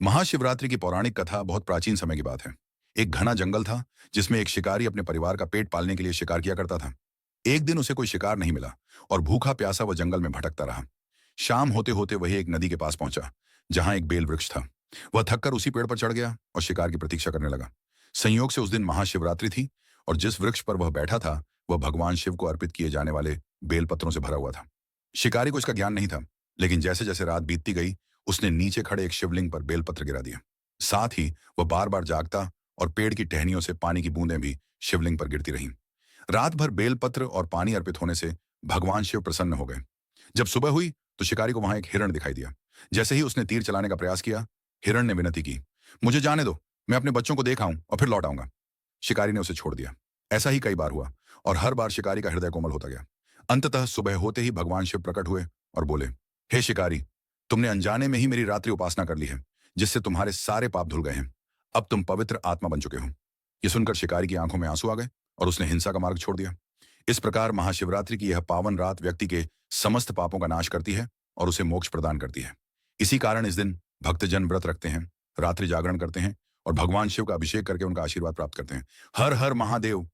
महाशिवरात्रि की पौराणिक कथा बहुत प्राचीन समय की बात है। एक घना जंगल था जिसमें एक शिकारी अपने परिवार का पेट पालने के लिए शिकार किया करता था। एक दिन उसे कोई शिकार नहीं मिला और भूखा प्यासा वह जंगल में भटकता रहा। शाम होते होते वही एक नदी के पास पहुंचा जहां एक बेल वृक्ष था। वह थककर उसी पेड़ पर चढ़ गया और शिकार की प्रतीक्षा करने लगा। संयोग से उस दिन महाशिवरात्रि थी और जिस वृक्ष पर वह बैठा था वह भगवान शिव को अर्पित किए जाने वाले बेलपत्रों से भरा हुआ था। शिकारी को इसका ज्ञान नहीं था, लेकिन जैसे जैसे रात बीतती गई उसने नीचे खड़े एक शिवलिंग पर बेलपत्र गिरा दिया। साथ ही वह बार बार जागता और पेड़ की टहनियों से पानी की बूंदें भी शिवलिंग पर गिरती रहीं। रात भर बेलपत्र और पानी अर्पित होने से भगवान शिव प्रसन्न हो गए। जब सुबह हुई तो शिकारी को वहां एक हिरण दिखाई दिया। जैसे ही उसने तीर चलाने का प्रयास किया, हिरण ने विनती की, मुझे जाने दो, मैं अपने बच्चों को देख आऊं और फिर लौट आऊंगा। शिकारी ने उसे छोड़ दिया। ऐसा ही कई बार हुआ और हर बार शिकारी का हृदय कोमल होता गया। अंततः सुबह होते ही भगवान शिव प्रकट हुए और बोले, हे शिकारी, तुमने अनजाने में ही मेरी रात्रि उपासना कर ली है, जिससे तुम्हारे सारे पाप धुल गए हैं। अब तुम पवित्र आत्मा बन चुके हो। ये सुनकर शिकारी की आंखों में आंसू आ गए और उसने हिंसा का मार्ग छोड़ दिया। इस प्रकार महाशिवरात्रि की यह पावन रात व्यक्ति के समस्त पापों का नाश करती है और उसे मोक्ष प्रदान करती है। इसी कारण इस दिन भक्तजन व्रत रखते हैं, रात्रि जागरण करते हैं और भगवान शिव का अभिषेक करके उनका आशीर्वाद प्राप्त करते हैं। हर हर महादेव।